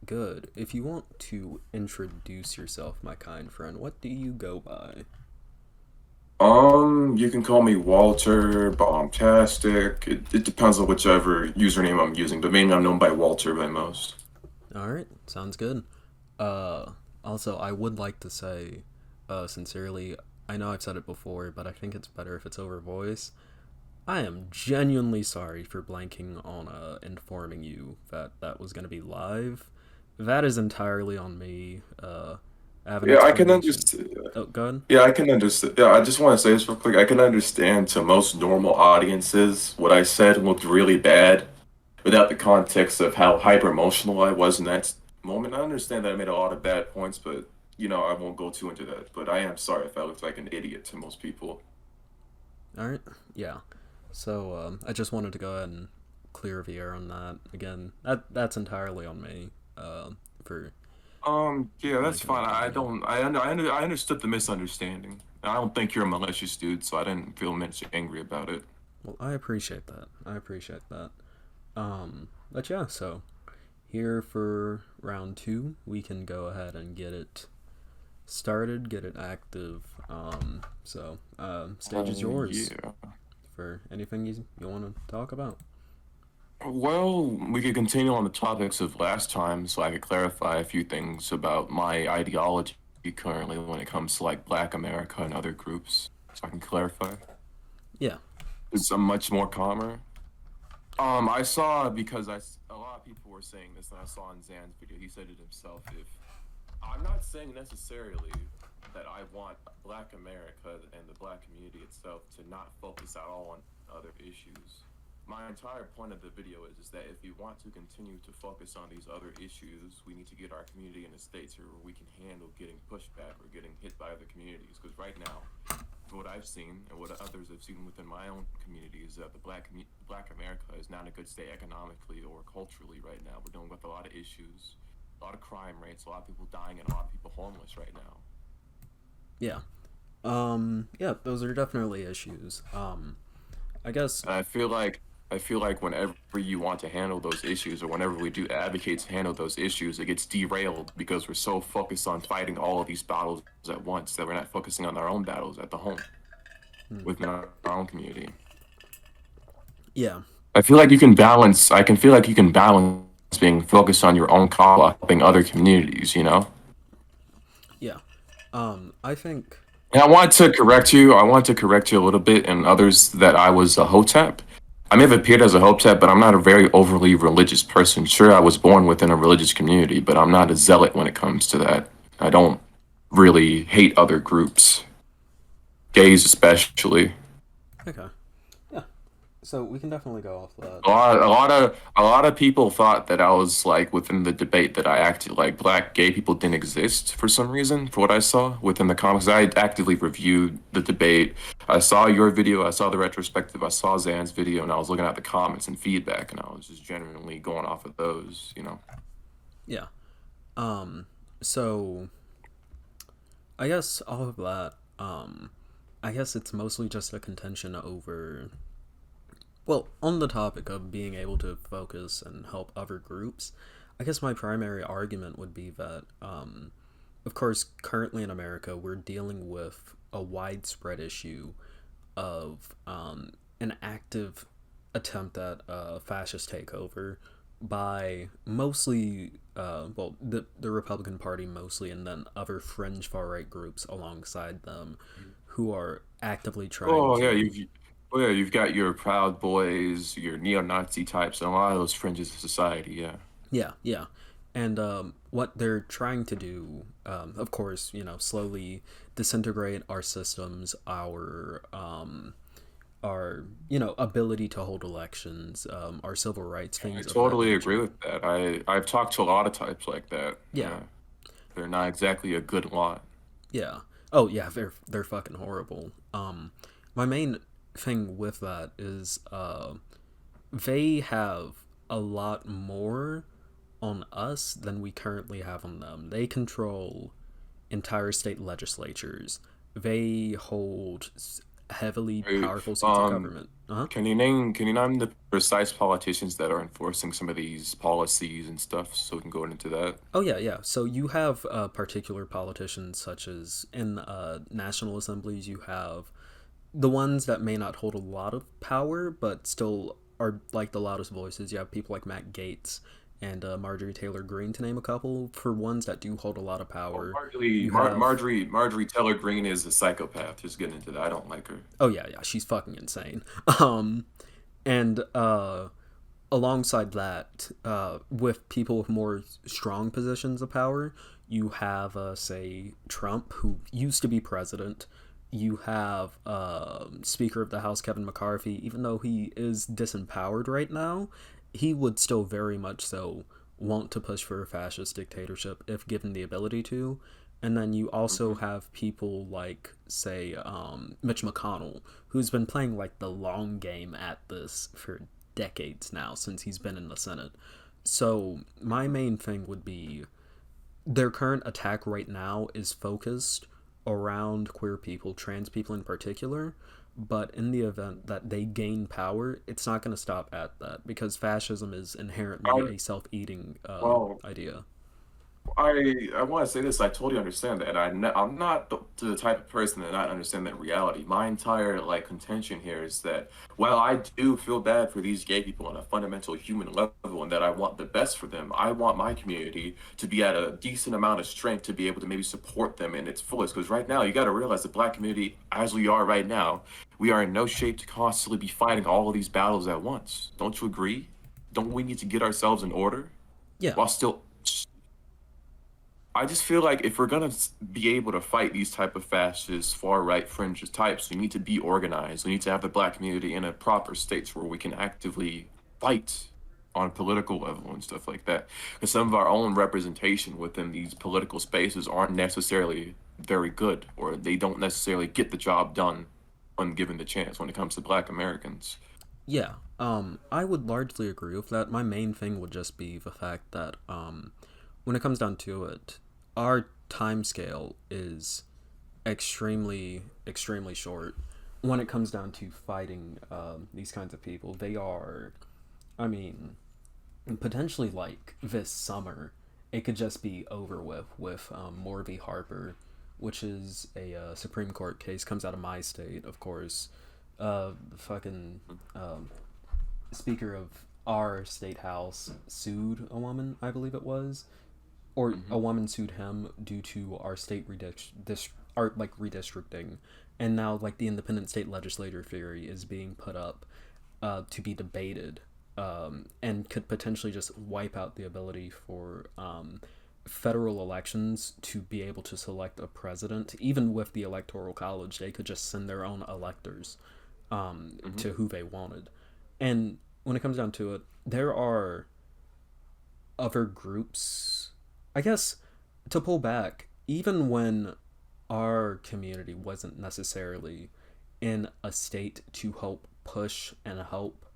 Good. If you want to introduce yourself, my kind friend, what do you go by? You can call me Walter, Bombastic. It depends on whichever username I'm using, but mainly I'm known by Walter by most. Alright, sounds good. Uh, Also, I would like to say, sincerely, I know I've said it before, but I think it's better if it's over voice. I am genuinely sorry for blanking on informing you that that was going to be live. That is entirely on me. I have an Yeah, I can explanation. understand. Oh, go ahead. Yeah, I can understand. Yeah, I just want to say this real quick. I can understand to most normal audiences what I said looked really bad without the context of how hyper emotional I was in that moment. I understand that I made a lot of bad points, but I won't go too into that. But I am sorry if I looked like an idiot to most people. Alright, yeah. So I just wanted to go ahead and clear the air on that. Again, that's entirely on me for Yeah, that's blanking fine. on I something. don't. I understood the misunderstanding. I don't think you're a malicious dude, so I didn't feel much angry about it. Well, I appreciate that. I appreciate that. But yeah, so here for round two, we can go ahead and get it started, get it active. Stage is yours Yeah. for anything you want to talk about. Well, we could continue on the topics of last time, so I could clarify a few things about my ideology currently when it comes to like Black America and other groups. So I can clarify. Yeah. Because I'm much more calmer. I saw because a lot of people were saying this, and I saw in Zan's video. He said it himself. If I'm not saying necessarily that I want Black America and the Black community itself to not focus at all on other issues. My entire point of the video is that if we want to continue to focus on these other issues, we need to get our community in a state where we can handle getting pushback or getting hit by other communities. Because right now, from what I've seen and what others have seen within my own community is that the Black America is not in a good state economically or culturally right now. We're dealing with a lot of issues, a lot of crime rates, a lot of people dying, and a lot of people homeless right now. Yeah. Yeah, those are definitely issues. I guess And I feel like whenever you want to handle those issues or whenever we do advocate to handle those issues, it gets derailed because we're so focused on fighting all of these battles at once that we're not focusing on our own battles at the home within our own community. yeah. I can feel like you can balance being focused on your own cause while helping other communities, you know? Yeah. I think And I want to correct you a little bit and others that I was a Hotep. I may have appeared as a Hotep, but I'm not a very overly religious person. Sure, I was born within a religious community, but I'm not a zealot when it comes to that. I don't really hate other groups, gays especially. okay. Yeah. So we can definitely go off that. A lot of people thought that I was like within the debate that I acted like black gay people didn't exist for some reason. For what I saw within the comics, I actively reviewed the debate. I saw your video, I saw the retrospective, I saw Zan's video, and I was looking at the comments and feedback, and I was just genuinely going off of those. Yeah. Um so I guess all of that I guess it's mostly just a contention over, well, on the topic of being able to focus and help other groups. I guess my primary argument would be that of course currently in America we're dealing with a widespread issue of an active attempt at fascist takeover by mostly, the Republican Party mostly, and then other fringe far right groups alongside them who are actively trying Oh yeah, to. you've got your Proud Boys, your neo-Nazi types, and a lot of those fringes of society. Yeah. Yeah, yeah. And what they're trying to do, of course, slowly disintegrate our systems, our ability to hold elections, our civil rights, I things of that totally agree nature. with that. I've talked to a lot of types like that. Yeah, They're not exactly a good lot. yeah. Oh yeah, they're fucking horrible. My main thing with that is they have a lot more on us than we currently have on them. They control entire state legislatures. They hold heavily Hey, powerful seats of government. Uh-huh. can you name the precise politicians that are enforcing some of these policies and stuff so we can go into that? Oh yeah, yeah. So you have particular politicians, such as in national assemblies, you have the ones that may not hold a lot of power, but still are like the loudest voices. You have people like Matt Gaetz and Marjorie Taylor Greene, to name a couple. For ones that do hold a lot of Oh, power, you have Marjorie Taylor Greene is a psychopath. Just getting into that. I don't like her. oh yeah, yeah, she's fucking insane. Um, and alongside that, with people with more strong positions of power, you have, say, Trump, who used to be president. You have Speaker of the House Kevin McCarthy. Even though he is disempowered right now, he would still very much so want to push for a fascist dictatorship if given the ability to. And then you also Hmm. have people like, say, Mitch McConnell, who's been playing like the long game at this for decades now since he's been in the Senate. So my main thing would be their current attack right now is focused around queer people, trans people in particular. But in the event that they gain power, it's not going to stop at that because fascism is inherently I a self-eating well, idea. I want to say this. I totally understand that. I'm not the type of person that not understand that reality. My entire like contention here is that while I do feel bad for these gay people on a fundamental human level, and that I want the best for them, I want my community to be at a decent amount of strength to be able to maybe support them in its fullest. Because right now, you got to realize the Black community, as we are right now, we are in no shape to constantly be fighting all of these battles at once. Don't you agree? Don't we need to get ourselves in order Yeah, while still I just feel like if we're gonna be able to fight these type of fascist, far right fringe types, we need to be organized. We need to have the Black community in a proper state where we can actively fight on a political level and stuff like that. Because some of our own representation within these political spaces aren't necessarily very good, or they don't necessarily get the job done when given the chance when it comes to Black Americans. yeah. I would largely agree with that. My main thing would just be the fact that when it comes down to it, our time scale is extremely short when it comes down to fighting these kinds of people. They are, I mean, potentially like this summer, it could just be over with Moore v. Harper, which is a Supreme Court case, comes out of my state, of course. Fucking Speaker of our state house sued a woman, I believe it was, or a Hmm. woman sued him due to our state our like redistricting, and now like the independent state legislator theory is being put up to be debated, and could potentially just wipe out the ability for federal elections to be able to select a president. Even with the electoral college, they could just send their own electors Hmm. to who they wanted. And when it comes down to it, there are other groups, I guess, to pull back, even when our community wasn't necessarily in a state to help push and help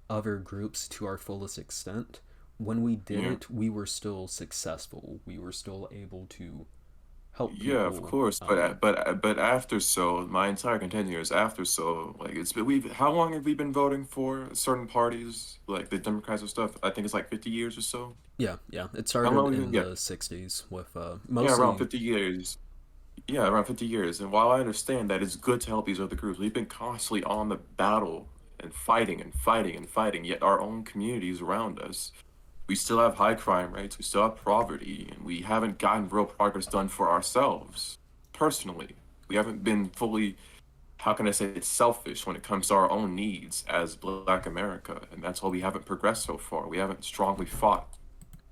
other groups to our fullest extent, when we did Yeah. it, we were still successful. We were still able to help Yeah, of people. course, but after so, my entire contention here is after so, like it's been we've how long have we been voting for certain parties, like the Democrats and stuff? I think it's like 50 years or so. Yeah, yeah. It How started long have we been? in Yeah, the 60s with yeah, around mostly. 50 years. Yeah, around 50 years. And while I understand that it's good to help these other groups, we've been constantly on the battle and fighting and fighting and fighting, yet our own communities around us, we still have high crime rates, we still have poverty, and we haven't gotten real progress done for ourselves personally. We haven't been fully, how can I say it's selfish when it comes to our own needs as Black America, and that's why we haven't progressed so far. We haven't strongly fought.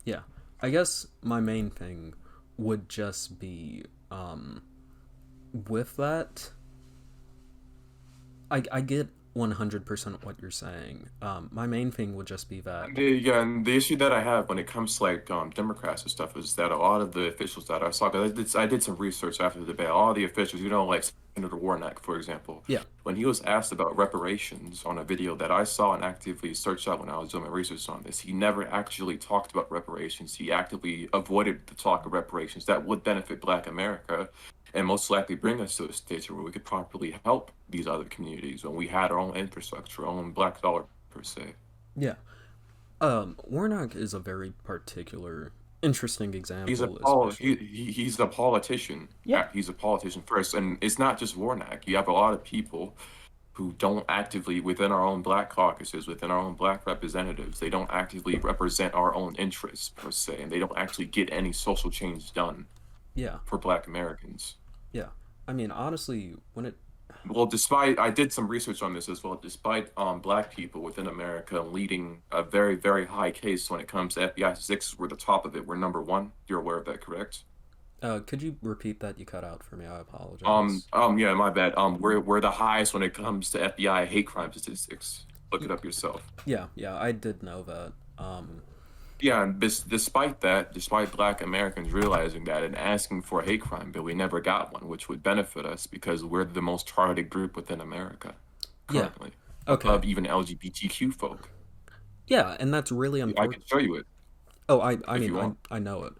Yeah. I guess my main thing would just be with that, I get 100% what you're saying. My main thing would just be that. And the issue that I have when it comes to like Democrats and stuff is that a lot of the officials that I saw, 'cause I did some research after the debate. All the officials, like Senator Warnock, for example, Yeah. when he was asked about reparations on a video that I saw and actively searched out when I was doing my research on this, he never actually talked about reparations. He actively avoided the talk of reparations that would benefit Black America. and most likely bring us to a stage where we could properly help these other communities when we had our own infrastructure, our own black dollar per se. Yeah. Warnock is a very particular, interesting example, especially. He's a politician. Yeah. He's a politician first, and it's not just Warnock. You have a lot of people who don't actively, within our own black caucuses, within our own black representatives, they don't actively represent our own interests per se, and they don't actually get any social change done Yeah. for Black Americans. Yeah. I mean, honestly, when it. Well, despite I did some research on this as well. Despite Black people within America leading a very very high case when it comes to FBI statistics, we're the top of it. We're number one. You're aware of that, correct? Could you repeat that? You cut out for me. I apologize. Yeah, my bad. We're the highest when it comes to FBI hate crime statistics. Look it up yourself. Yeah. Yeah. I did know that. Yeah, and despite that, despite Black Americans realizing that and asking for a hate crime bill, we never got one, which would benefit us because we're the most targeted group within America Yeah. currently, Okay. above even LGBTQ folk. Yeah, and that's really I can unfortunate. show you it Oh, I if mean, you want. I know it.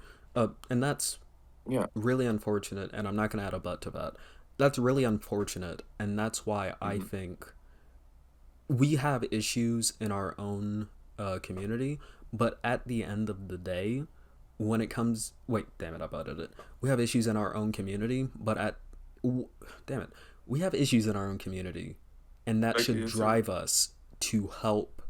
And that's Yeah. really unfortunate, and I'm not gonna add a but to that. That's really unfortunate, and that's why I Hmm. think we have issues in our own community, but at the end of the day, when it comes, wait, damn it, I butted it. We have issues in our own community, but damn it, we have issues in our own community, and that Like, should it's a, drive us to help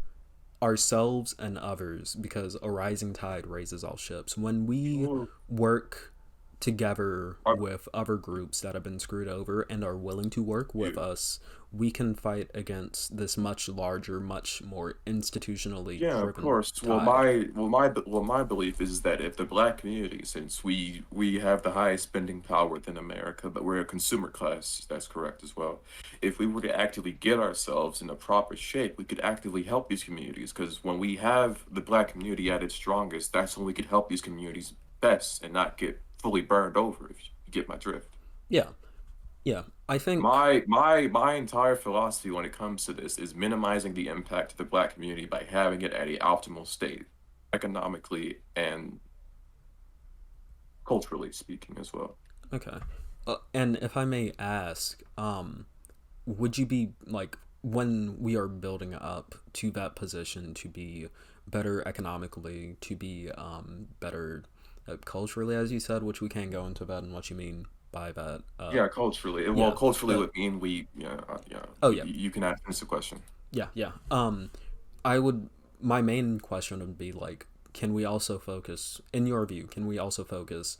ourselves and others, because a rising tide raises all ships. When we well, work together uh, with other groups that have been screwed over and are willing to work with you- us, we can fight against this much larger, much more institutionally yeah, of driven course. tide. My belief is that if the Black community, since we have the highest spending power within America, but we're a consumer class, that's correct as well. If we were to actively get ourselves in a proper shape, we could actively help these communities. Because when we have the Black community at its strongest, that's when we could help these communities best and not get fully burned over. If you get my drift. Yeah, yeah. I think, My entire philosophy when it comes to this is minimizing the impact to the Black community by having it at a optimal state, economically and culturally speaking as well. okay. And if I may ask, would you be like, when we are building up to that position to be better economically, to be better culturally, as you said, which we can go into that and what you mean by that. Yeah, culturally. Well, Yeah. culturally Uh, would mean we yeah yeah. oh yeah, You can ask this a question. yeah, yeah. I would. My main question would be like, can we also focus, in your view, can we also focus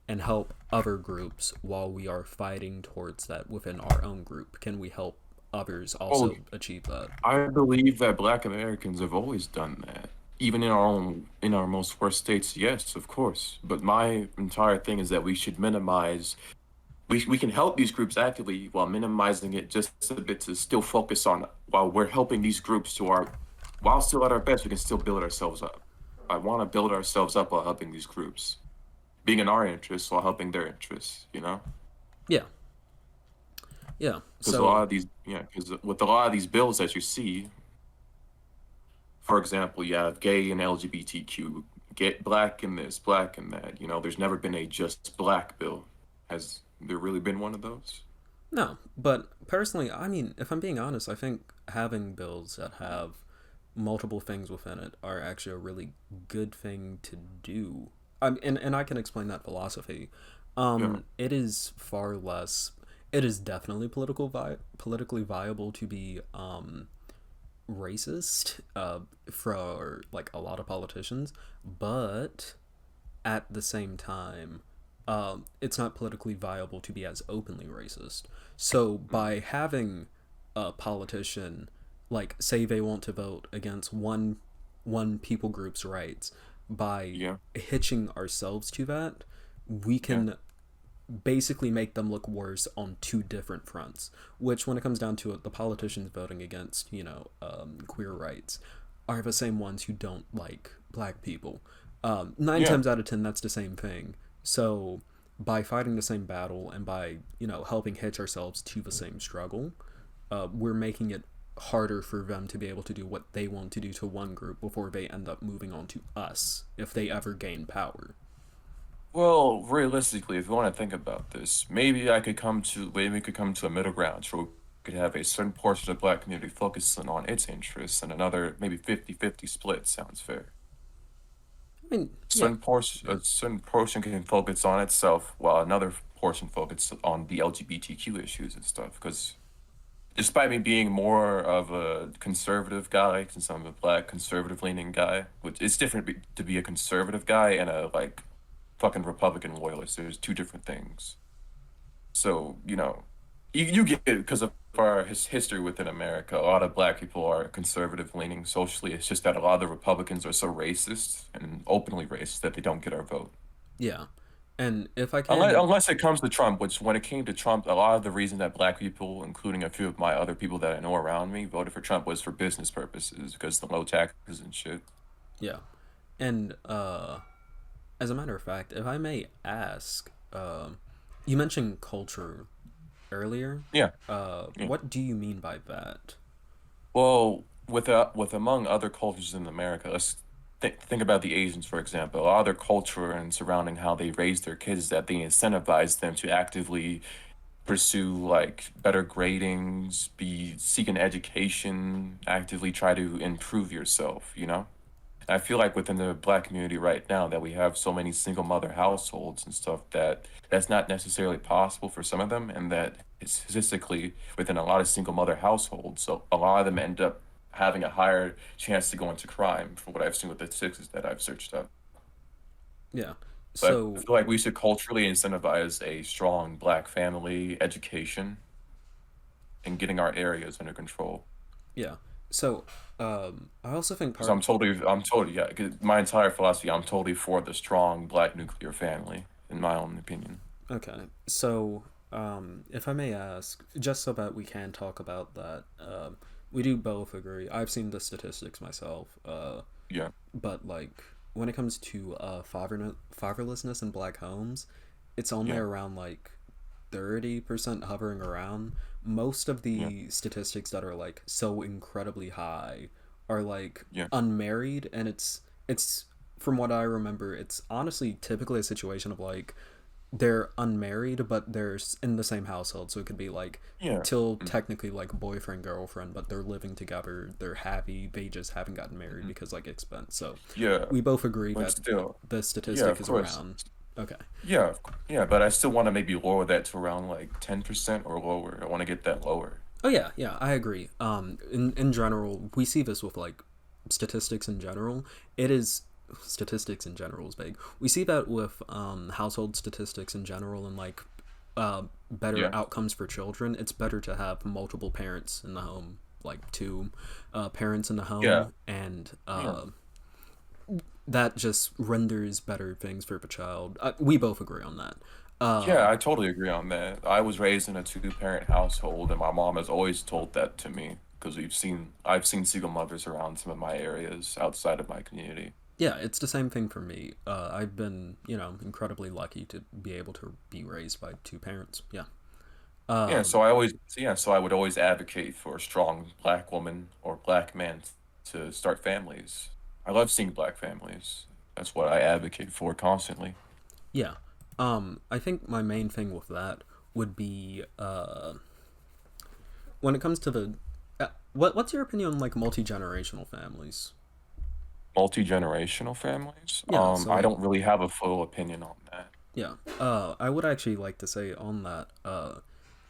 and help other groups while we are fighting towards that within our own group? Can we help others Oh, also achieve that? I believe that Black Americans have always done that. Even in our most worst states, yes, of course. But my entire thing is that we should minimize we can help these groups actively while minimizing it just a bit to still focus on while we're helping these groups to our while still at our best, we can still build ourselves up. I want to build ourselves up while helping these groups, being in our interests while helping their interests, you know? Yeah, yeah. Because a So lot of these, yeah, because with a lot of these bills that you see, for example, you have gay and LGBTQ, get black in this, black in that. You know, there's never been a just black bill. Has there really been one of those? no, but personally, I mean, if I'm being honest, I think having bills that have multiple things within it are actually a really good thing to do. And I can explain that philosophy. Yeah. It is far less. It is definitely politically viable to be racist for like a lot of politicians, but at the same time, it's not politically viable to be as openly racist. So Mm. by having a politician, like, say they want to vote against one people group's rights, by Yeah. hitching ourselves to that, we Yeah. can basically make them look worse on two different fronts. Which, when it comes down to it, the politicians voting against, queer rights are the same ones who don't like black people. Nine Yeah. times out of ten, that's the same thing. So, by fighting the same battle and by, helping hitch ourselves to the same struggle, we're making it harder for them to be able to do what they want to do to one group before they end up moving on to us if they ever gain power. Well, realistically, if you want to think about this, maybe we could come to a middle ground where we could have a certain portion of the black community focusing on its interests and another maybe 50-50 split sounds fair. I mean, yeah, yeah, A certain portion can focus on itself while another portion focuses on the LGBTQ issues and stuff. Because despite me being more of a conservative guy, since I'm a black conservative leaning guy, which it's different to be a conservative guy and a like fucking Republican loyalist. There's two different things. So, you get it because of our history within America. A lot of black people are conservative leaning socially. It's just that a lot of the Republicans are so racist and openly racist that they don't get our vote. yeah. And if I Unless, can, unless it comes to Trump, which when it came to Trump, a lot of the reason that black people, including a few of my other people that I know around me, voted for Trump was for business purposes because the low taxes and shit. yeah, and as a matter of fact, if I may ask, you mentioned culture earlier. Yeah. Yeah. What do you mean by that? Well, with among other cultures in America, let's think about the Asians, for example. A lot of their culture and surrounding how they raise their kids is that they incentivize them to actively pursue like better gradings, be seek an education, actively try to improve yourself, you know? I feel like within the black community right now that we have so many single mother households and stuff that that's not necessarily possible for some of them, and that statistically within a lot of single mother households, so a lot of them end up having a higher chance to go into crime from what I've seen with the statistics that I've searched up. Yeah. But I So feel like we should culturally incentivize a strong black family education and getting our areas under control. yeah. So I also think Because part. yeah, 'cause my entire philosophy, I'm totally for the strong black nuclear family, in my own opinion. Okay. So if I may ask, just so that we can talk about that, we do both agree. I've seen the statistics myself. Yeah, But like when it comes to fatherlessness in black homes, it's only yeah, around like 30% hovering around. Most of yeah, the statistics that are like so incredibly high are like yeah. unmarried, and it's from what I remember, it's honestly typically a situation of like they're unmarried but they're in the same household, so it could be like Yeah. till Mm, technically like boyfriend girlfriend, but they're living together, they're happy, they just haven't gotten married mhm. because like expense. So Yeah, we both agree but that still, the yeah, statistic of is course. around. Okay. Yeah, but I still want to maybe lower that to around like 10% or lower. I want to get that lower. Oh yeah, yeah, I agree. In general, we see this with like statistics in general. It is statistics in general is big. We see that with household statistics in general, and like better Yeah, outcomes for children. It's better to have multiple parents in the home, like two parents in the yeah, home, and yeah. that just renders better things for the child. We both agree on that. Yeah, I totally agree on that. I was raised in a two-parent household, and my mom has always told that to me because I've seen single mothers around some of my areas outside of my community. Yeah, it's the same thing for me. I've been, incredibly lucky to be able to be raised by two parents. Yeah. Um, So I would always advocate for a strong black woman or black man to start families. I love seeing black families. That's what I advocate for constantly. yeah. I think my main thing with that would be when it comes to the what's your opinion on like multi-generational families? Multi-generational families. Yeah, so I like don't really have a full opinion on that. yeah. I would actually like to say on that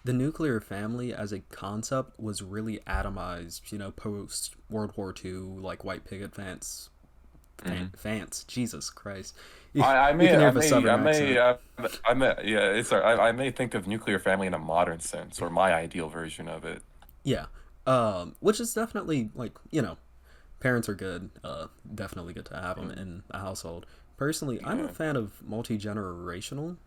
the nuclear family as a concept was really atomized, post World War II, like white picket Mhm. fence. Jesus Christ. I You may, can hear I the may, I southern may, accent. I may, yeah, I may think of nuclear family in a modern sense, or my ideal version of it. Yeah. Which is definitely like, parents are good. Definitely good to have them Mm, in a household. Personally, I'm a yeah, fan of multi-generational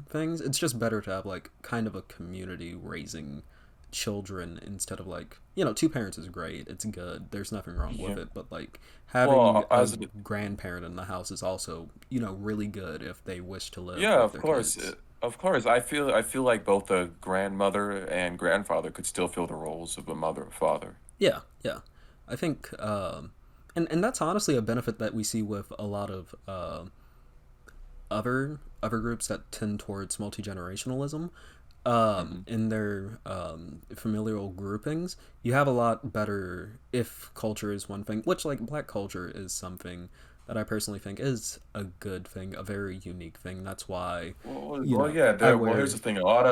things. It's just better to have like kind of a community raising children instead of like, two parents is great. It's good. There's nothing wrong with yeah. it, but like Well, having a as grandparent in the house is also, really good if they wish to live Yeah, with of their course. kids. Of course. I feel like both a grandmother and grandfather could still fill the roles of a mother or father. Yeah, yeah. I think and that's honestly a benefit that we see with a lot of other other groups that tend towards multi-generationalism, Hmm. in their familial groupings, you have a lot better if culture is one thing, which like black culture is something that I personally think is a good thing, a very unique thing. That's why, Yeah. I Well, here's the wear. thing. A lot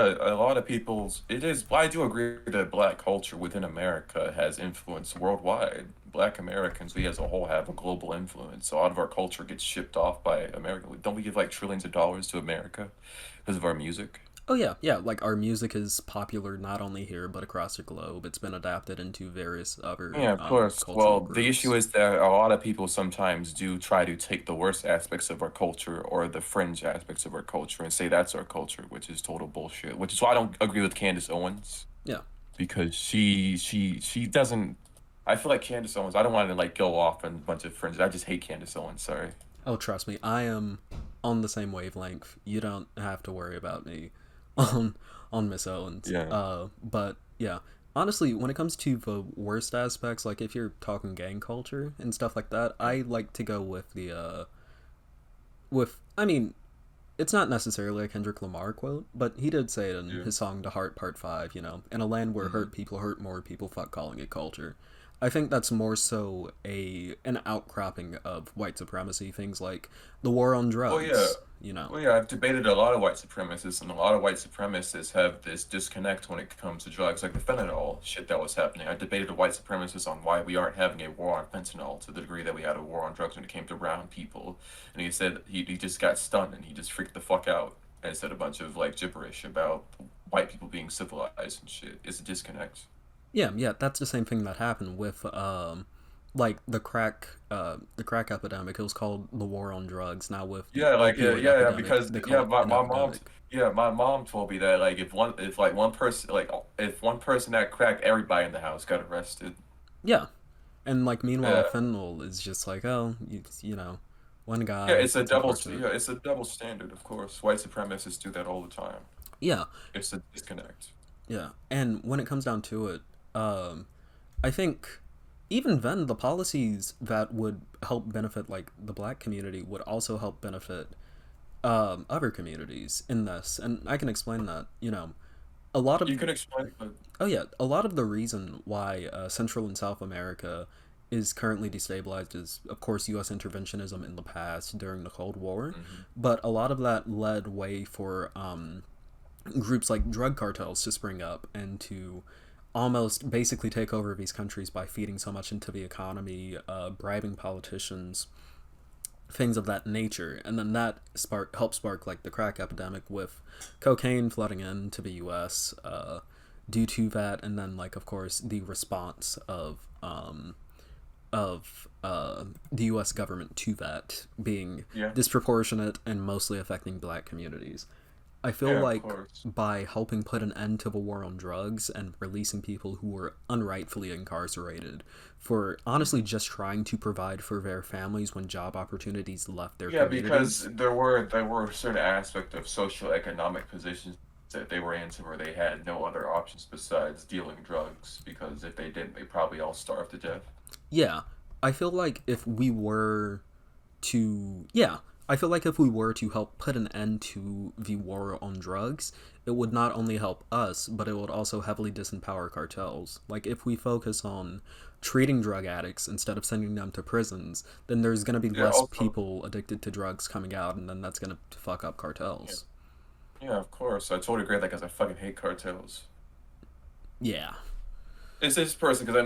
of people's. It is. I do agree that Black culture within America has influence worldwide. Black Americans, we as a whole have a global influence. So a lot of our culture gets shipped off by America. Don't we give like trillions of dollars to America because of our music? Oh yeah, yeah. Like our music is popular not only here but across the globe. It's been adapted into various other Yeah, of course. cultural Well, the issue groups. is that a lot of people sometimes do try to take the worst aspects of our culture or the fringe aspects of our culture and say that's our culture, which is total bullshit. Which is why I don't agree with Candace Owens Yeah. because she doesn't. I feel like Candace Owens. I don't want to like go off on a bunch of fringes. I just hate Candace Owens. Sorry. Oh, trust me, I am on the same wavelength. You don't have to worry about me on Miss Owens. Yeah. But yeah, honestly, when it comes to the worst aspects, like if you're talking gang culture and stuff like that, Yeah. I like to go with the with. I mean, it's not necessarily a Kendrick Lamar quote, but he did say it in Yeah. his song "The Heart Part 5." In a land where Hmm. hurt more people, fuck calling it culture. I think that's more so an outcropping of white supremacy. Things like the war on Well, yeah. drugs. You know. Well, yeah, I've debated a lot of white supremacists, and a lot of white supremacists have this disconnect when it comes to drugs, like the fentanyl shit that was happening. I debated a white supremacist on why we aren't having a war on fentanyl to the degree that we had a war on drugs when it came to brown people. And he said he just got stunned and he just freaked the fuck out and said a bunch of like gibberish about white people being civilized and shit. It's a disconnect. Yeah, yeah, that's the same thing that happened with like the crack epidemic. It was called the war on drugs. Now with the opioid epidemic, Because they call yeah, it an epidemic. my mom told me that like if like one person if one person had crack, everybody in the house got arrested. Yeah, and like meanwhile, Yeah. fentanyl is just like, oh, one Yeah, guy. It's unfortunate. it's a double standard, of course. White supremacists do that all the time. Yeah, It's a disconnect. yeah. And when it comes down to it, I think even then the policies that would help benefit like the black community would also help benefit other communities in this. And I can explain that. A lot You of can explain, but Oh yeah, a lot of the reason why Central and South America is currently destabilized is, of course, U.S. interventionism in the past during the Cold War, mhm. but a lot of that led way for groups like drug cartels to spring up and to almost basically take over these countries by feeding so much into the economy, bribing politicians, things of that nature, and then that helped spark like the crack epidemic with cocaine flooding into the U.S. Due to that, and then like of course the response of the U.S. government to that being Yeah, disproportionate and mostly affecting black communities. I feel yeah, of like course. by helping put an end to the war on drugs and releasing people who were unrightfully incarcerated for honestly Mhm. just trying to provide for their families when job opportunities left their Yeah, because communities. there were certain aspects of socioeconomic positions that they were in to where they had no other options besides dealing drugs. Because if they didn't, they probably all starved to death. Yeah, I feel like yeah, I feel like if we were to help put an end to the war on drugs, it would not only help us, but it would also heavily disempower cartels. Like if we focus on treating drug addicts instead of sending them to prisons, then there's going to be Yeah, less also, people addicted to drugs coming out, and then that's going to fuck up yeah, cartels. yeah, of course. I totally agree. Like, 'cause I fucking hate cartels. Yeah. It's this person because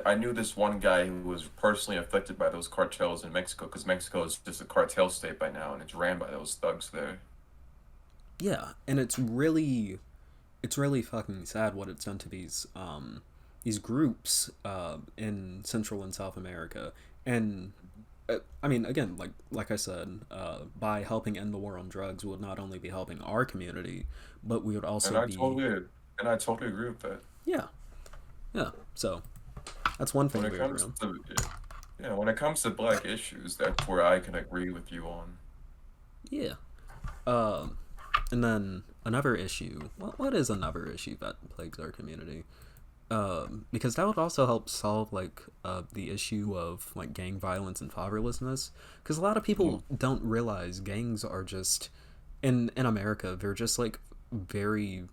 I knew this one guy who was personally affected by those cartels in Mexico because Mexico is just a cartel state by now and it's ran by those thugs there. Yeah, and it's really fucking sad what it's done to these groups in Central and South America. And I mean, again, like I said, by helping end the war on drugs, we would not only be helping our community, but we would And also I be totally and I totally agree with that. yeah, yeah. So that's one When thing it we agree comes on. to yeah, when it comes to black issues, that's where I can agree with you on. Yeah. Um, and then another issue. What is another issue that plagues our community? Because that would also help solve like the issue of like gang violence and fatherlessness. Because a lot of Yeah. people don't realize gangs are just in America. They're just like very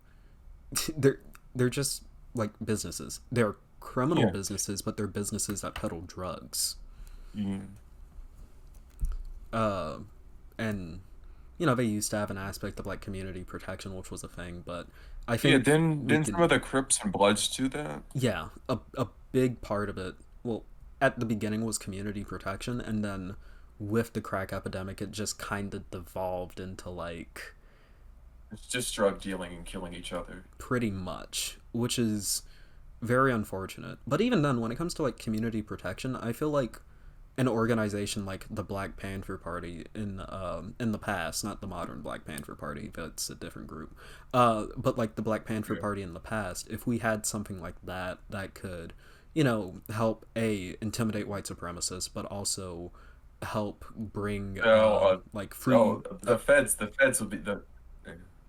they're they're just like businesses. They're criminal Yeah. businesses, but they're businesses that peddle drugs. Yeah. Uh, and you know they used to have an aspect of like community protection, which was a thing, but I Yeah, think then we some of can the Crips and Bloods do that. yeah, a big part of it, well, at the beginning was community protection, and then with the crack epidemic, it just kind of devolved into like It's just drug dealing and killing each other. pretty much, which is very unfortunate. But even then, when it comes to like community protection, I feel like an organization like the Black Panther Party in the past, not the modern Black Panther Party, that's a different group. But like the Black Panther Yeah. Party in the past, if we had something like that that could, you know, help a intimidate white supremacists, but also help bring Oh, like free. the feds would be the.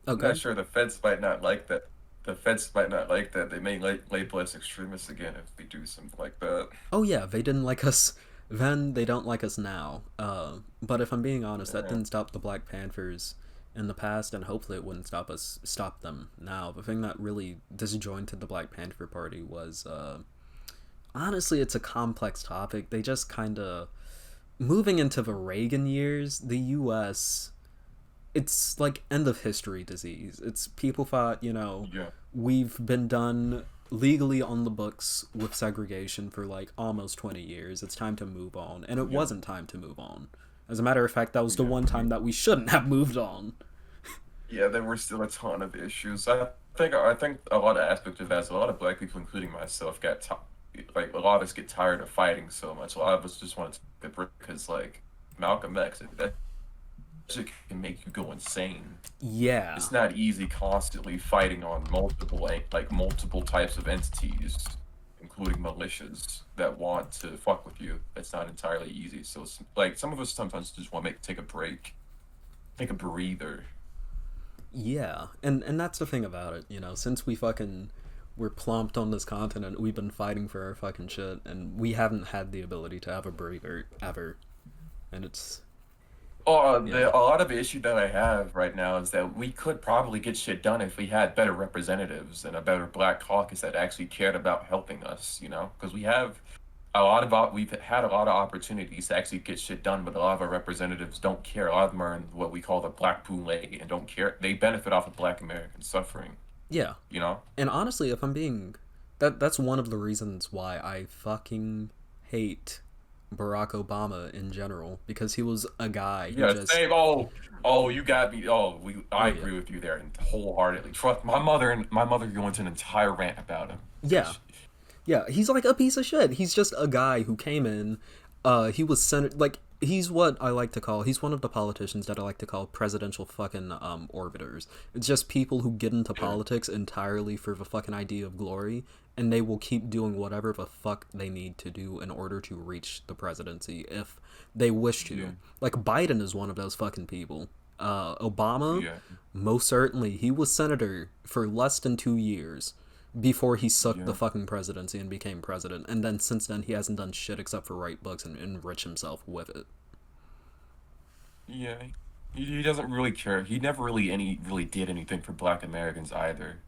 Oh, I'm not good. sure the feds might not like that. The feds might not like that. They may label us extremists again if we do something like that. Oh yeah, they didn't like us then. They don't like us now. But if I'm being honest, that Yeah. didn't stop the Black Panthers in the past, and hopefully it wouldn't stop them now. The thing that really disjointed the Black Panther Party was honestly, it's a complex topic. They just kind of moving into the Reagan years, the U.S. It's like end of history disease. It's people thought, you know, Yeah. we've been done legally on the books with segregation for like almost 20 years. It's time to move on. And it Yeah. wasn't time to move on. As a matter of fact, that was the Yeah. one time that we shouldn't have moved on. Yeah, there were still a ton of issues. I think a lot of aspects of that is a lot of black people, including myself, like a lot of us get tired of fighting so much. A lot of us just want to take a break because like Malcolm X, that shit can make you go insane. Yeah. It's not easy constantly fighting on multiple types of entities, including militias that want to fuck with you. That's not entirely easy. So like some of us sometimes just want to take a break, take a breather. Yeah. And that's the thing about it, you know, since we fucking we're plumped on this continent, we've been fighting for our fucking shit and we haven't had the ability to have a breather ever. And it's yeah. A lot of the issue that I have right now is that we could probably get shit done if we had better representatives and a better black caucus that actually cared about helping us, you know? Because we've had a lot of opportunities to actually get shit done, but a lot of our representatives don't care. A lot of them are in what we call the black boule and don't care. They benefit off of black American suffering, Yeah. you know? And honestly, if I'm being that's one of the reasons why I fucking hate Barack Obama in general because he was a guy who Yeah, just same. You got me. I oh yeah. agree with you there wholeheartedly. Trust my mother going into an entire rant about him Yeah. because Yeah, he's like a piece of shit. He's just a guy who came in. He was like he's what I like to call. He's one of the politicians that I like to call presidential fucking orbiters. It's just people who get into yeah, politics entirely for the fucking idea of glory, and they will keep doing whatever the fuck they need to do in order to reach the presidency if they wish yeah, to. Like Biden is one of those fucking people. Obama, yeah, most certainly, he was senator for less than 2 years before he sucked the yeah. fucking presidency and became president. And then since then, he hasn't done shit except for write books and enrich himself with it. Yeah, he doesn't really care. He never really did anything for Black Americans either.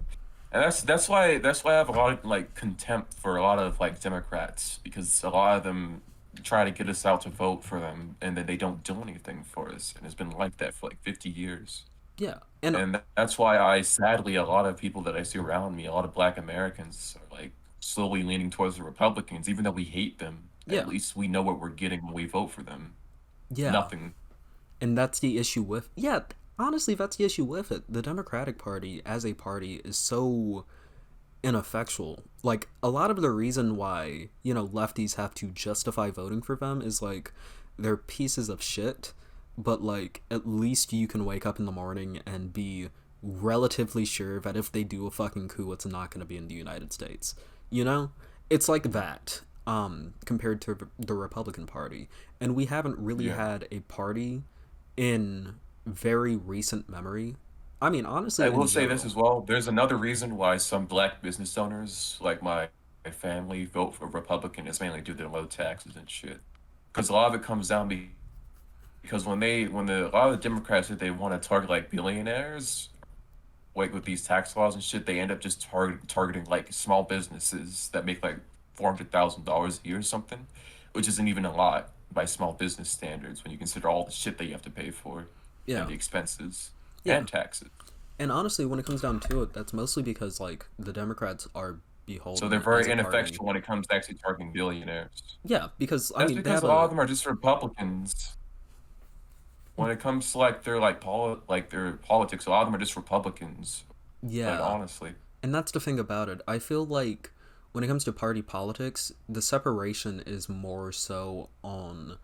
And that's why I have a lot of like contempt for a lot of like Democrats because a lot of them try to get us out to vote for them and then they don't do anything for us. And it's been like that for like 50 years. Yeah, and And that's why sadly, a lot of people that I see around me, a lot of Black Americans are like slowly leaning towards the Republicans, even though we hate them. At yeah, least we know what we're getting when we vote for them. yeah, Nothing. and that's the issue with yeah. Honestly, that's the issue with it. The Democratic Party as a party is so ineffectual. Like a lot of the reason why lefties have to justify voting for them is like they're pieces of shit, but like at least you can wake up in the morning and be relatively sure that if they do a fucking coup, it's not going to be in the United States. You know, it's like that. Compared to the Republican Party, and we haven't really Yeah. had a party in very recent memory I mean, honestly, I in will say this general. as well. There's another reason why some black business owners, like my family, vote for Republican is mainly due to their low taxes and shit. Because a lot of it comes down because a lot of the Democrats that they want to target like billionaires, like with these tax laws and shit, they end up just targeting like small businesses that make like $400,000 a year or something, which isn't even a lot by small business standards when you consider all the shit that you have to pay for and Yeah, the expenses yeah. and taxes. And honestly, when it comes down to it, that's mostly because like the Democrats are So they're beholden as very a party. ineffectual when it comes to actually targeting billionaires. Yeah, because I That's mean they because have a lot a of them are just Republicans. When it comes to like their politics, a lot of them are just Republicans. Like yeah, honestly, and that's the thing about it. I feel like when it comes to party politics, the separation is more so on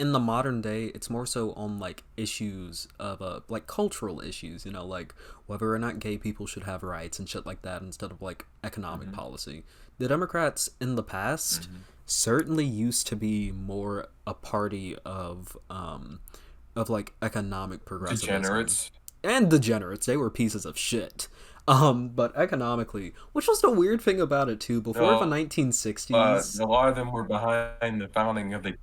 in the modern day, it's more so on like issues of like cultural issues, like whether or not gay people should have rights and shit like that instead of like economic hmm policy. The Democrats in the past hmm certainly used to be more a party of like economic progressivism degenerates. and degenerates. They were pieces of shit. But economically, which was the weird thing about it too, before the No, 1960s. a lot of them were behind the founding of the.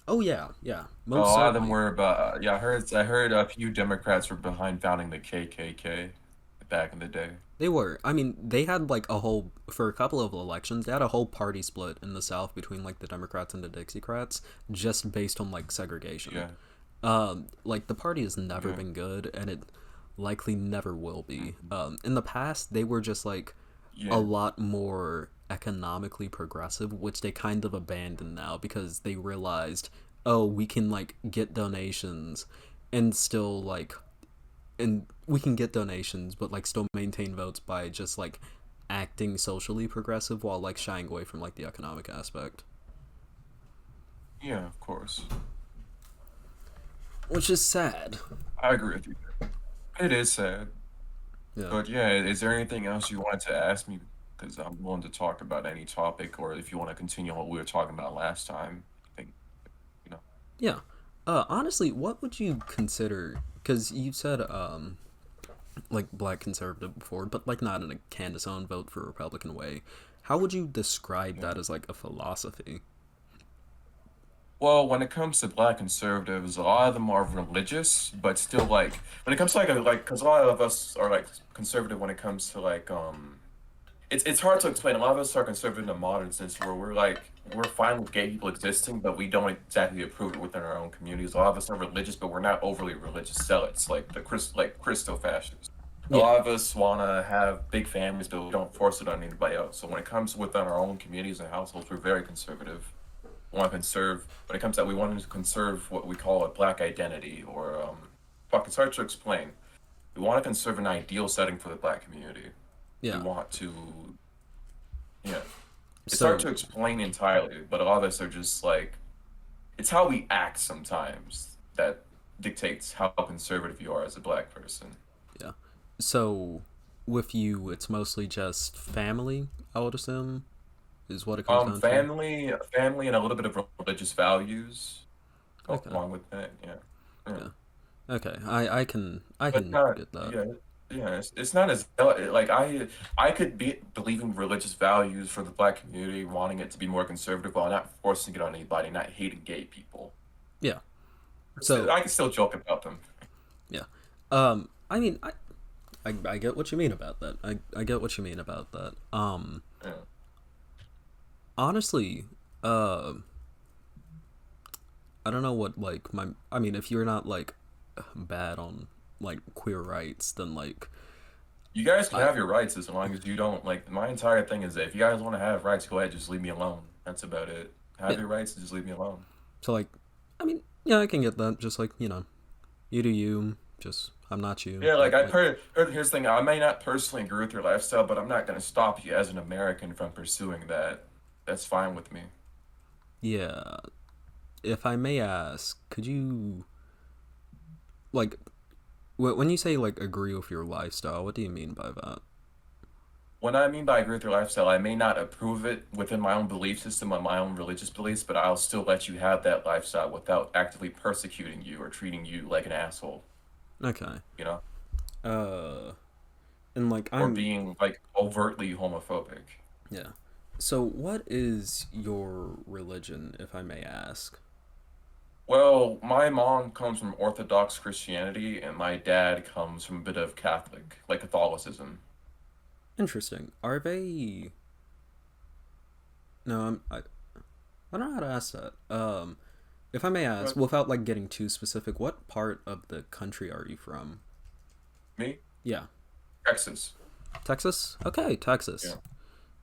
Oh yeah, yeah, A most lot of them certainly. were, but yeah, I heard a few Democrats were behind founding the KKK back in the day. They were. I mean, they had like a whole for a couple of elections. They had a whole party split in the South between like the Democrats and the Dixiecrats, just based on like segregation. Yeah, Like the party has never yeah, been good, and it likely never will be. hmm In the past, they were just like a yeah, lot more economically progressive, which they kind of abandoned now because they realized, oh, we can like get donations and still like and we can get donations but like still maintain votes by just like acting socially progressive while like shying away from like the economic aspect, yeah. Of course, which is sad. I agree with you. It is sad, Yeah. but yeah. Is there anything else you wanted to ask me? Because I'm willing to talk about any topic, or if you want to continue what we were talking about last time. I think you know. Yeah. Honestly, what would you consider, because you said like black conservative before, but like not in a Candace Owen vote for Republican way, how would you describe Yeah. that as like a philosophy? Well, when it comes to black conservatives, a lot of them are religious, but still like when it comes to because a lot of us are like conservative when it comes to it's hard to explain. A lot of us are conservative in a modern sense where we're fine with gay people existing, but we don't exactly approve it within our own communities. A lot of us are religious, but we're not overly religious zealots like Christo fascists. A Yeah. lot of us want to have big families, but we don't force it on anybody else. So when it comes within our own communities and households, we're very conservative. We want to conserve when it comes to that we want to conserve what we call a black identity or fuck, it's hard to explain. We want to conserve an ideal setting for the black community. We Yeah. want to, yeah, it's hard to So explain entirely, but a lot of us are just like it's how we act sometimes that dictates how conservative you are as a black person. yeah. So with you, it's mostly just family, I would assume, is what it comes down to. Family and a little bit of religious values Okay. along with that, yeah. Yeah. Yeah. Okay. I But can not, get that. yeah, yeah. It's not as like I could be believing religious values for the black community, wanting it to be more conservative while not forcing it on anybody, not hating gay people. Yeah. So I can still joke about them. yeah. I mean, I get what you mean about that. I get what you mean about that. Yeah. Honestly, uh, I don't know what like my. I mean, if you're not like bad on like queer rights, then like You guys can I have your rights as long as you don't like. My entire thing is that if you guys want to have rights, go ahead, just leave me alone. That's about it. Have yeah. your rights and just leave me alone. So like, I mean, yeah, I can get that. Just like you do you. Just I'm not you. Yeah, like Like here's the thing. I may not personally agree with your lifestyle, but I'm not gonna stop you as an American from pursuing that. That's fine with me. yeah. If I may ask, could you like when you say like agree with your lifestyle? What do you mean by that? When I mean by agree with your lifestyle, I may not approve it within my own belief system or my own religious beliefs, but I'll still let you have that lifestyle without actively persecuting you or treating you like an asshole, Okay. you know? Uh, and like or I'm being like overtly homophobic. yeah. So what is your religion, if I may ask? Well, my mom comes from Orthodox Christianity, and my dad comes from a bit of Catholic, like Catholicism. Interesting. Are they? No, I don't know how to ask that. If I may ask, But without like getting too specific, what part of the country are you from? me, Yeah, Texas. Texas. Okay, Yeah, Texas.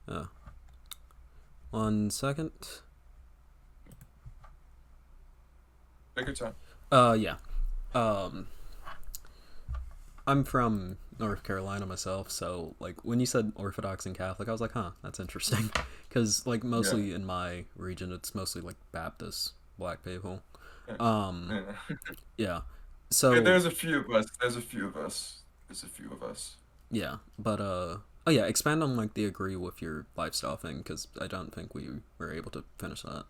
Uh, 1 second. take your time. Yeah. Um, I'm from North Carolina myself, so like when you said Orthodox and Catholic, I was like, huh, that's interesting, because like Yeah. mostly in my region, it's mostly like Baptist black people. Yeah. Um, Yeah. yeah. There's So a few of us. There's a few of us. There's a few of us. yeah, but oh yeah, expand on like the agree with your lifestyle thing, because I don't think we were able to finish that.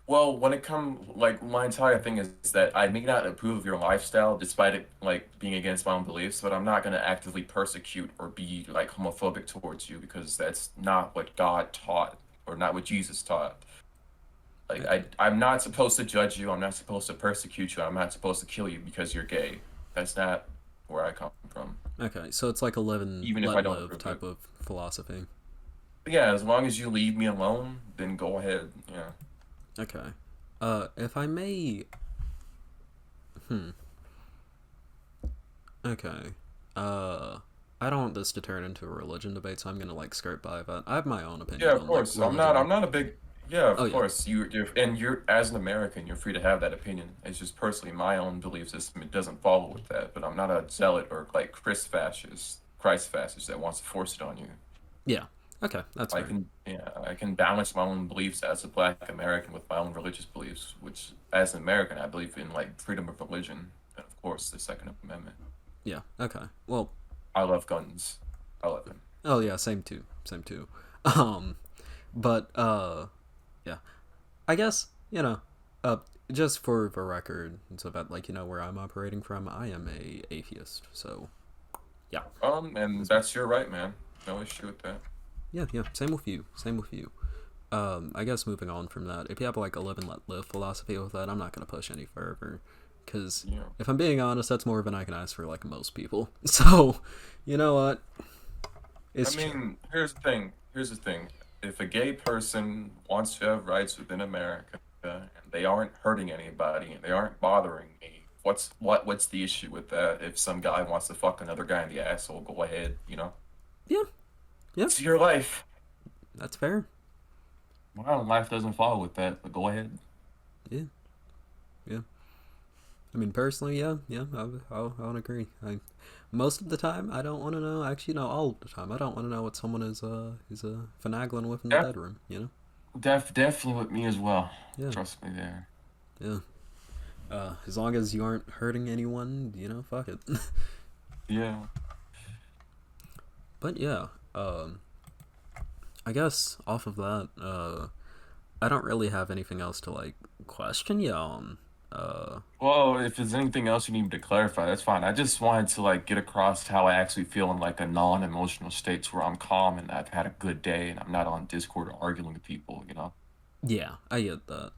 Well, when it comes, like, my entire thing is that I may not approve of your lifestyle despite it, like, being against my own beliefs, but I'm not going to actively persecute or be, like, homophobic towards you because that's not what God taught or not what Jesus taught. Like, Okay. I'm not supposed to judge you. I'm not supposed to persecute you. I'm not supposed to kill you because you're gay. That's not where I come from, Okay, so it's like a live and even if I let don't live approve it. type of philosophy. But yeah, as long as you leave me alone, then go ahead. Yeah. Okay. If I may, hmm. Okay. Uh, I don't want this to turn into a religion debate, so I'm gonna like skirt by that. I have my own Yeah, opinion of on like course. I'm religion. not a big. Yeah, Oh of yeah, course. You're as an American, you're free to have that opinion. It's just personally my own belief system. It doesn't follow with that. But I'm not a zealot or like Christ fascist that wants to force it on you. yeah. Okay, that's fair. Yeah, I can balance my own beliefs as a Black American with my own religious beliefs. Which, as an American, I believe in like freedom of religion and of course the Second Amendment. Yeah. Okay. Well. I love guns. I love them. Oh yeah. Same too. Same too. Um. But yeah. I guess uh, just for the record, so that like where I'm operating from, I am a atheist. So yeah. And That's me. that's your right, man. No issue with that. Yeah. Yeah. Same with you. Same with you. I guess moving on from that, if you have like a live and let live philosophy with that, I'm not gonna push any further, because Yeah. if I'm being honest, that's more than I can ask for like most people. So, you know what? I It's chill. mean, here's the thing. Here's the thing. If a gay person wants to have rights within America and they aren't hurting anybody and they aren't bothering me, what's the issue with that? If some guy wants to fuck another guy in the asshole, go ahead, you know? Yeah, yeah, It's your life. that's fair. My own life doesn't follow with that, but go ahead. Yeah, yeah. I mean, personally, yeah, yeah, I would agree. Most of the time, I don't want to know. Actually, no, all of the time, I don't want to know what someone is finagling with in the Def, bedroom. definitely with me as well. Yeah, Trust me there. yeah. As long as you aren't hurting anyone, fuck it. Yeah. But yeah, I guess off of that, I don't really have anything else to like question you on. Well, if there's anything else you need me to clarify, that's fine. I just wanted to like get across how I actually feel in like a non-emotional state to where I'm calm and I've had a good day and I'm not on Discord arguing with people, you know? Yeah, I get that.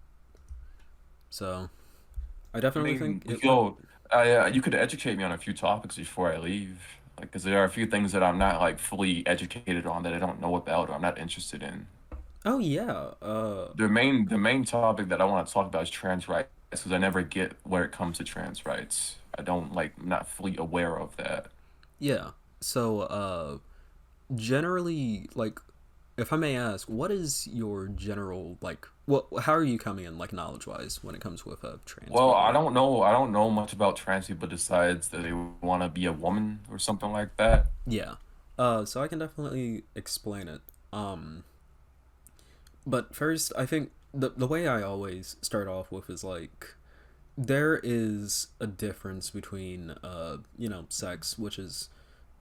So I I definitely think mean, it went. yo, you could educate me on a few topics before I leave. Like, because there are a few things that I'm not like fully educated on that I don't know about or I'm not interested in. Oh yeah. The main topic that I want to talk about is trans rights because I never get where it comes to trans rights. I don't like, I'm not fully aware of that. Yeah. So generally, like, if I may ask, what is your general like? What? How are you coming in like knowledge wise when it comes with trans Well, people? I don't know much about trans people besides that they want to be a woman or something like that. Yeah. So I can definitely explain it. But first, I think the way I always start off with is like there is a difference between sex, which is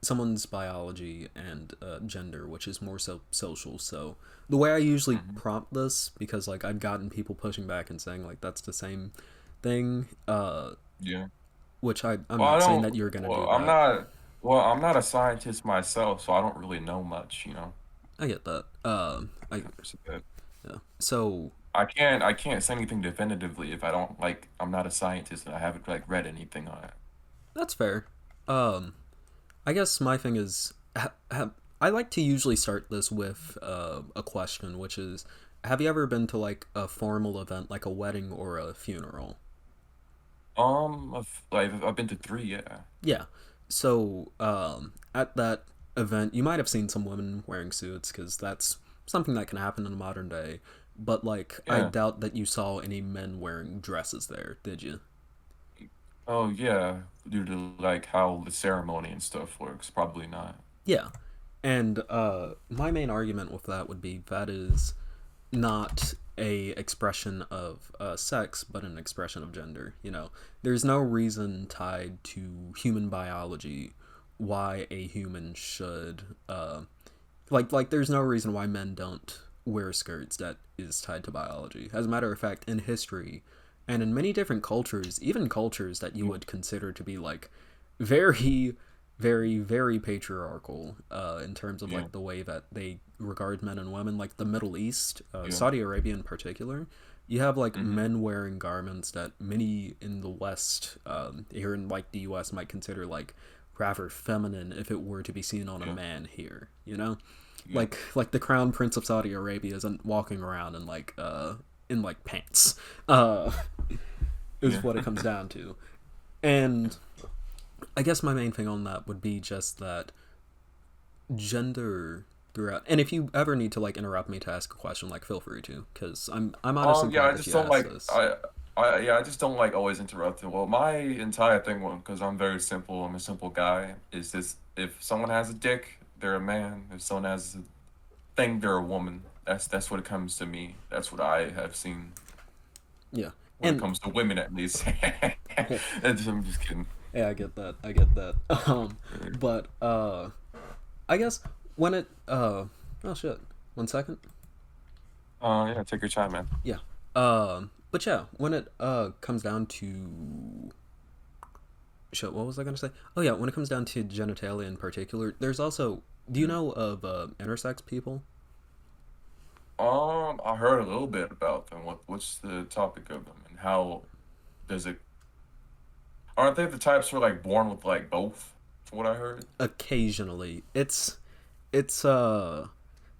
someone's biology, and gender, which is more so social. So the way I usually Hmm. prompt this, because like I've gotten people pushing back and saying like that's the same thing. Yeah. which I'm Well, I not saying that don't. you're gonna do Well, I'm that. not. Well, I'm not a scientist myself, so I don't really know much. I get that. So Yeah. So I can't say anything definitively if I don't like. I'm not a scientist and I haven't like read anything on it. that's fair. Um, I guess my thing is, I like to usually start this with a question, which is, have you ever been to like a formal event, like a wedding or a funeral? I've been to three. Yeah. Yeah. So at that event, you might have seen some women wearing suits because that's something that can happen in the modern day. But like, I Yeah. doubt that you saw any men wearing dresses there, did you? Oh yeah. Due to like how the ceremony and stuff works, probably not. Yeah. And my main argument with that would be that is not a expression of sex, but an expression of gender. You know, there's no reason tied to human biology why a human should like there's no reason why men don't wear skirts that is tied to biology. As a matter of fact, in history and in many different cultures, even cultures that you Mm, would consider to be like very very patriarchal in terms of yeah. like the way that they regard men and women, like the Middle East, Yeah. Saudi Arabia in particular. You have like Mm-hmm. men wearing garments that many in the West, here in like the US, might consider like rather feminine if it were to be seen on a Yeah. man here, you know? Yeah. Like the crown prince of Saudi Arabia isn't walking around in like pants. Is Yeah. what it comes down to. And I guess my main thing on that would be just that gender throughout. And if you ever need to like interrupt me to ask a question, like feel free to, because I'm honestly Yeah, I glad that just you don't asked like this. I just don't like always interrupting. Well, my entire thing, because I'm very simple, I'm a simple guy, is this: if someone has a dick, they're a man. If someone has a thing, they're a woman. That's what it comes to me. That's what I have seen Yeah, when it and comes to women, at least. I'm just kidding. yeah, I get that. I get that. But I guess when it oh shit, 1 second. Yeah, take your time, man. Yeah. But yeah, when it comes down to shit, what was I gonna say? Oh yeah, when it comes down to genitalia in particular, there's also, do you Mhm. know of intersex people? I heard a little bit about them. What's the topic of them and how does it? Aren't they the types who are like born with like both? From what I heard. Occasionally, it's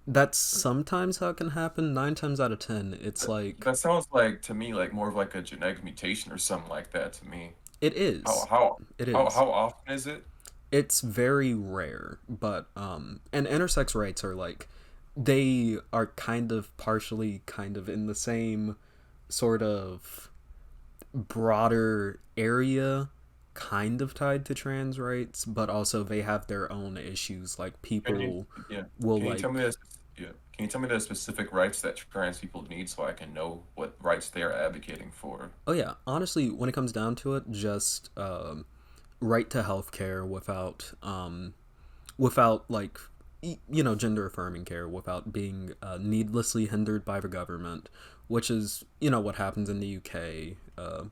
that's sometimes how it can happen. 9 times out of 10, it's like That sounds like to me like more of like a genetic mutation or something like that to me. it How is, how it how is. how often is it? It's very rare, but and intersex rights are like, they are kind of partially kind of in the same sort of broader area, kind of tied to trans rights, but also they have their own issues. Like Can you people yeah? will Can you tell me like, this? Yeah. Can you tell me the specific rights that trans people need so I can know what rights they are advocating for? oh yeah, honestly, when it comes down to it, just right to healthcare without like you know, gender affirming care, without being needlessly hindered by the government, which is, you know, what happens in the UK,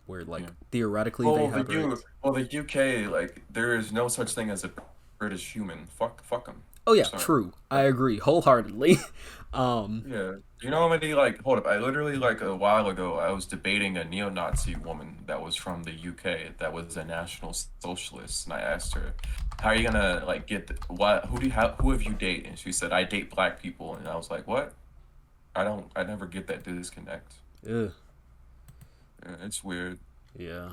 where like Yeah. theoretically they Well, have rights. the UK, like there is no such thing as a British human. Fuck them. Oh I'm yeah, sorry. true, I agree wholeheartedly. Yeah. You know how many like hold up, I literally like a while ago I was debating a neo-Nazi woman that was from the UK that was a national socialist and I asked her, "How are you gonna like get what who have you dated?" And she said, "I date black people." And I was like, "What? I never get that disconnect." Ugh, Yeah, it's weird. yeah,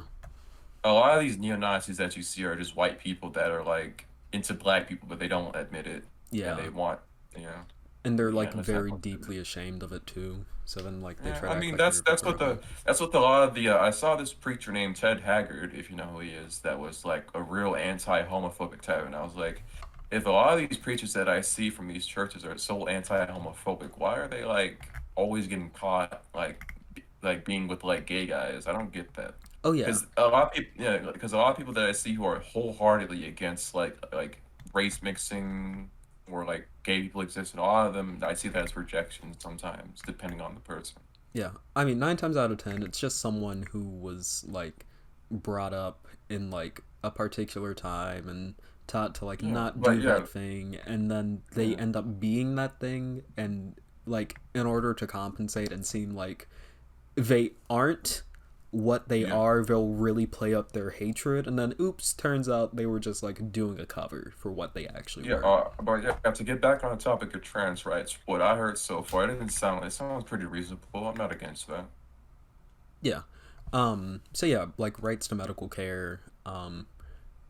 A lot of these neo-Nazis that you see are just white people that are like into black people but they don't admit it and yeah, they want, you know, and they're the like end effect. very deeply ashamed of it too, so then like they Yeah, try I to act mean like they're differently. that's what a lot of the I saw this preacher named Ted Haggard, if you know who he is, that was like a real anti-homophobic type, and I was like, if a lot of these preachers that I see from these churches are so anti-homophobic, why are they like always getting caught like being with like gay guys? I don't get that. Oh yeah, Because a lot of people, yeah, because a lot of people that I see who are wholeheartedly against like race mixing or like gay people exist, and a lot of them I see that as rejection sometimes, depending on the person. yeah. I mean, 9 times out of 10, it's just someone who was like brought up in like a particular time and taught to like Yeah, not but do yeah, that thing, and then they yeah, end up being that thing, and like in order to compensate and seem like they aren't what they yeah. are, they'll really play up their hatred, and then oops, turns out they were just like doing a cover for what they actually Yeah, were. but yeah, to get back on the topic of trans rights, what I heard so far, it sounds pretty reasonable. I'm not against that. Yeah. So yeah, like rights to medical care.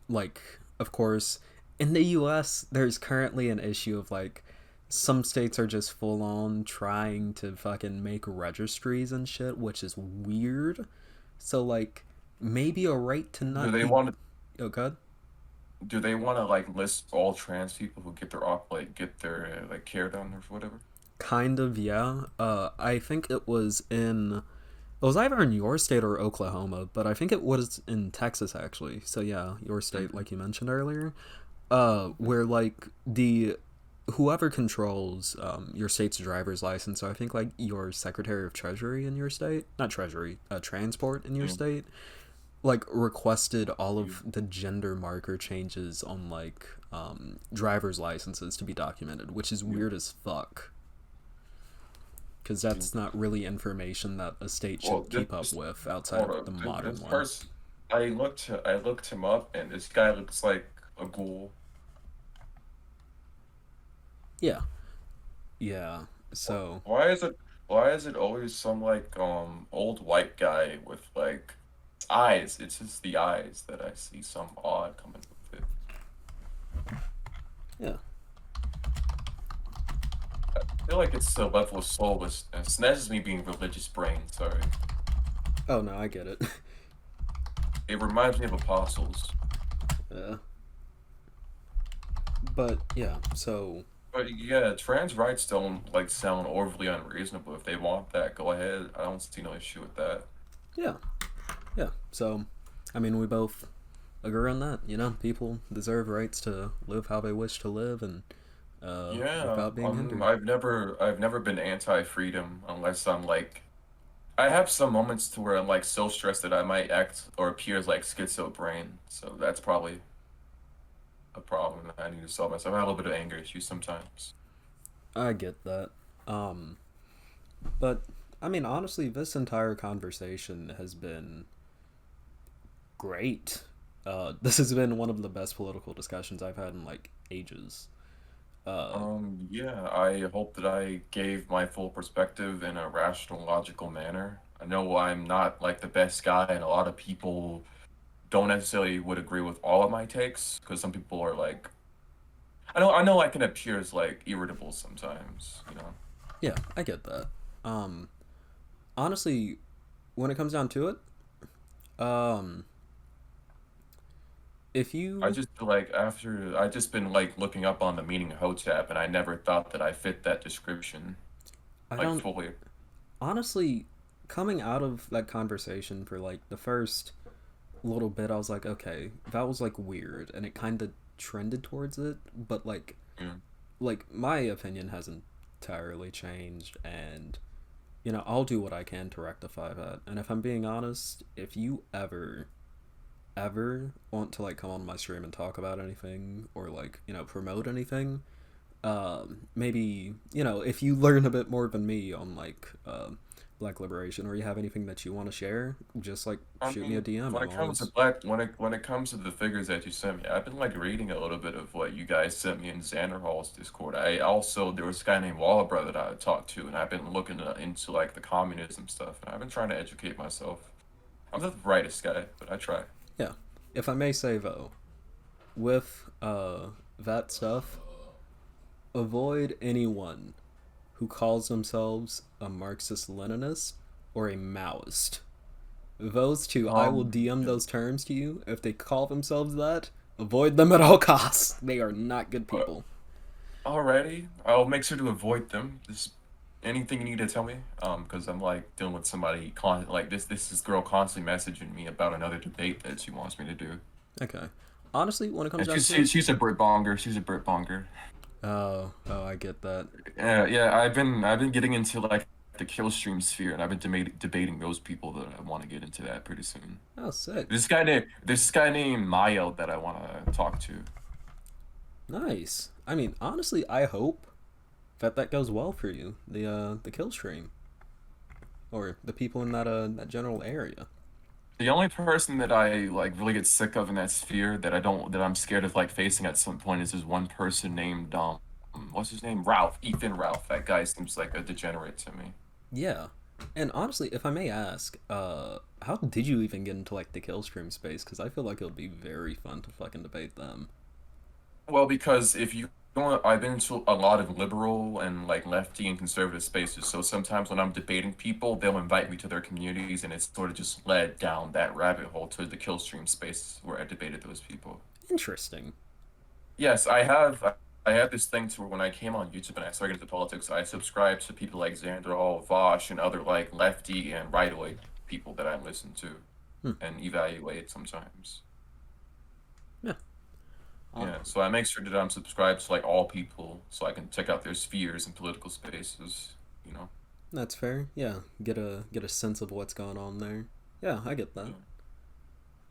Like of course, in the U.S., there's currently an issue of like some states are just full on trying to fucking make registries and shit, which is weird. So like maybe a right to Do not they be. want to Oh god. do they want to like list all trans people who get their op like get their like care done or whatever? Kind of, yeah. I think it was in. It was either in your state or Oklahoma, but I think it was in Texas actually. So yeah, your state, Hmm. like you mentioned earlier, where like the whoever controls your state's driver's license. So I think like your Secretary of Treasury in your state, not Treasury, transport in your Yeah. state, like requested all Yeah. of the gender marker changes on like driver's licenses to be documented, which is Yeah. weird as fuck because Yeah. that's not really information that a state Well, should keep up with outside hold of the up. modern This one. person, I looked him up, and this guy looks like a ghoul. Yeah, yeah. So Why is it? Why is it always some like old white guy with like eyes? It's just the eyes that I see some odd coming with it. yeah. I feel like it's a level of soullessness, and that's just me being religious brain. Sorry, Oh no, I get it. it reminds me of apostles. Yeah, but yeah. So But yeah, trans rights don't like sound overly unreasonable. If they want that, go ahead. I don't see no issue with that. yeah, yeah. So I mean, we both agree on that. You know, people deserve rights to live how they wish to live and Yeah, without being hindered. I've never been anti-freedom unless I'm like, I have some moments to where I'm like so stressed that I might act or appear as like schizo brain. So that's probably a problem that I need to solve myself. I have a little bit of anger issues sometimes. I get that. Um, but I mean, honestly, this entire conversation has been great. This has been one of the best political discussions I've had in like ages. Uh, Yeah, I hope that I gave my full perspective in a rational, logical manner. I know I'm not like the best guy, and a lot of people don't necessarily would agree with all of my takes because some people are like, I know I can appear as like irritable sometimes, you know. yeah, I get that. Um, Honestly, when it comes down to it, um, if I you, just feel like after I just been like looking up on the meaning of Hotep, and I never thought that I fit that description I like don't fully. honestly, coming out of that conversation for like the first little bit, I was like, okay, that was like weird, and it kind of trended towards it, but Yeah. like my opinion hasn't entirely changed, and you know, I'll do what I can to rectify that. And if I'm being honest, if you ever want to like come on my stream and talk about anything or like you know promote anything, maybe you know if you learn a bit more than me on like Black Liberation or you have anything that you want to share, just like I shoot me a mean, DM. when I'm it comes to always when it comes to the figures that you sent me, I've been like reading a little bit of what you guys sent me in Xanderhall's Discord. I also there was a guy named Wallabra that I talked to, and I've been looking into like the communism stuff, and I've been trying to educate myself. I'm not the brightest guy, but I try. yeah. If I may say though, with that stuff, avoid anyone who calls themselves a Marxist Leninist or a Maoist. Those two, I will DM Yeah. those terms to you. If they call themselves that, avoid them at all costs. They are not good But people. alrighty, I'll make sure to avoid them. Just anything you need to tell me, because I'm like dealing with somebody like this girl constantly messaging me about another debate that she wants me to do. Okay. Honestly, when it comes And down to it, she's a Brit bonger. She's a Brit bonger. oh, I get that. Yeah, yeah. I've been getting into like the kill stream sphere, and I've been debating those people that I want to get into that pretty soon. Oh, sick. This guy named Mayo that I want to talk to. Nice. I mean, honestly, I hope that that goes well for you. The kill stream or the people in that general area. The only person that I like really get sick of in that sphere that I'm scared of like facing at some point is this one person named what's his name? Ralph, Ethan Ralph. That guy seems like a degenerate to me. Yeah. And honestly, if I may ask, how did you even get into like the kill stream space? Because I feel like it would be very fun to fucking debate them. Well, because if you don't, I've been to a lot of liberal and like lefty and conservative spaces. So sometimes when I'm debating people, they'll invite me to their communities, and it's sort of just led down that rabbit hole to the kill stream space where I debated those people. Interesting. Yes, I have. I had this thing to where when I came on YouTube and I started into politics, I subscribed to people like Xander Hall, Vosh, and other like lefty and right-way people that I listen to Hmm. and evaluate sometimes. Yeah. Uh, Yeah, so I make sure that I'm subscribed to like all people so I can check out their spheres and political spaces, you know. that's fair. Yeah. Get a sense of what's going on there. Yeah, I get that. Yeah.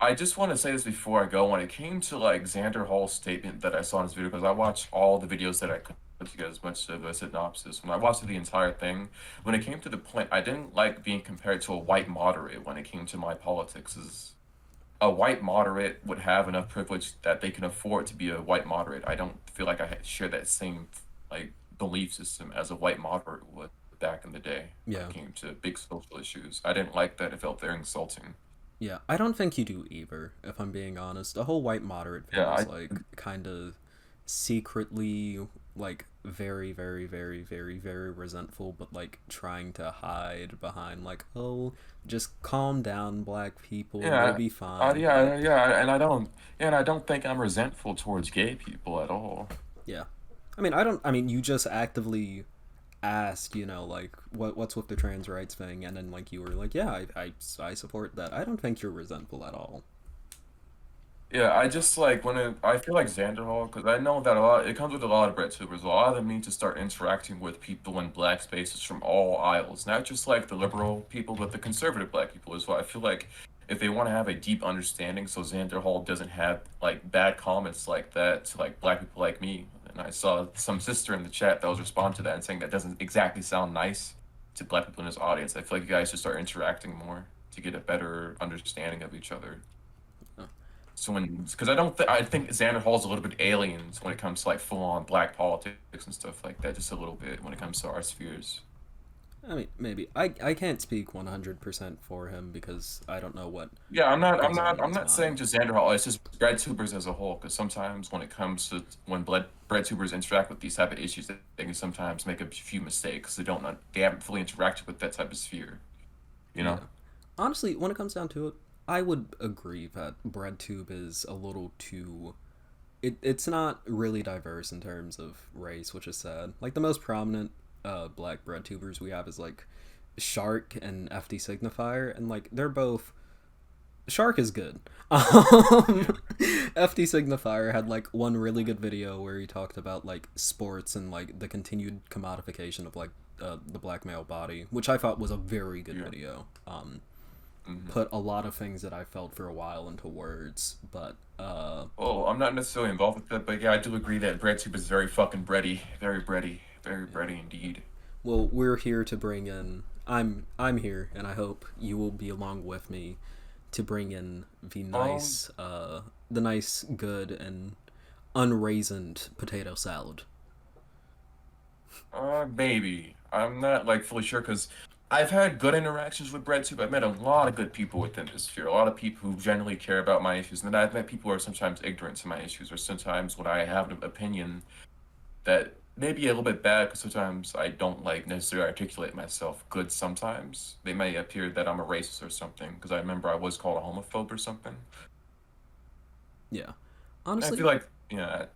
I just want to say this before I go. When it came to like Xander Hall's statement that I saw in his video, because I watched all the videos that I could put together as much of a synopsis. When I watched the entire thing, when it came to the point, I didn't like being compared to a white moderate when it came to my politics. Is a white moderate would have enough privilege that they can afford to be a white moderate. I don't feel like share that same like belief system as a white moderate would back in the day when Yeah. it came to big social issues. I didn't like that. It felt very insulting. Yeah, I don't think you do either, if I'm being honest. The whole white moderate thing Yeah, is like kind of secretly like very, very, very, very, very resentful, but like trying to hide behind like, oh, just calm down, black people, you'll yeah, be fine. But and I don't think I'm resentful towards gay people at all. yeah, I mean, I don't. I mean, you just actively asked, like what's with the trans rights thing, and then like you were like, yeah, I support that. I don't think you're resentful at all. Yeah, I just like I feel like Xander Hall because I know that a lot it comes with a lot of bread tubers. A lot of them need to start interacting with people in black spaces from all aisles, not just like the liberal people, but the conservative black people as well. I feel like if they want to have a deep understanding, so Xander Hall doesn't have like bad comments like that to like black people like me. And I saw some sister in the chat that was responding to that and saying that doesn't exactly sound nice to black people in his audience. I feel like you guys should start interacting more to get a better understanding of each other. Oh, So because I think Xander Hall's a little bit alien when it comes to like full on black politics and stuff like that, just a little bit when it comes to our spheres. I mean, maybe I can't speak 100% for him because I don't know what Yeah, goes on in I'm his not saying mind. just Xander Hall. It's just bread tubers as a whole. Because sometimes when it comes to when bread tubers interact with these type of issues, they can sometimes make a few mistakes. They haven't fully interacted with that type of sphere. You know? Yeah. Honestly, when it comes down to it, I would agree that BreadTube is a little too. It's not really diverse in terms of race, which is sad. Like the most prominent black BreadTubers we have is like Shark and FD Signifier, and like they're both. Shark is good. Yeah. FD Signifier had like one really good video where he talked about like sports and like the continued commodification of like the black male body, which I thought was a very good Yeah. video. Hmm. Put a lot of things that I felt for a while into words, but Well, I'm not necessarily involved with that, but yeah, I do agree that BreadTube is very fucking bready, very yeah. bready indeed. Well, we're here to bring in. I'm here, and I hope you will be along with me to bring in Um, the nice, good, and unraisined potato salad. Maybe. I'm not like fully sure because I've had good interactions with BreadTube. I've met a lot of good people within this sphere. A lot of people who genuinely care about my issues, and then I've met people who are sometimes ignorant to my issues, or sometimes when I have an opinion that may be a little bit bad because sometimes I don't like necessarily articulate myself good. Sometimes they may appear that I'm a racist or something because I remember I was called a homophobe or something. Yeah, And I honestly, feel like yeah,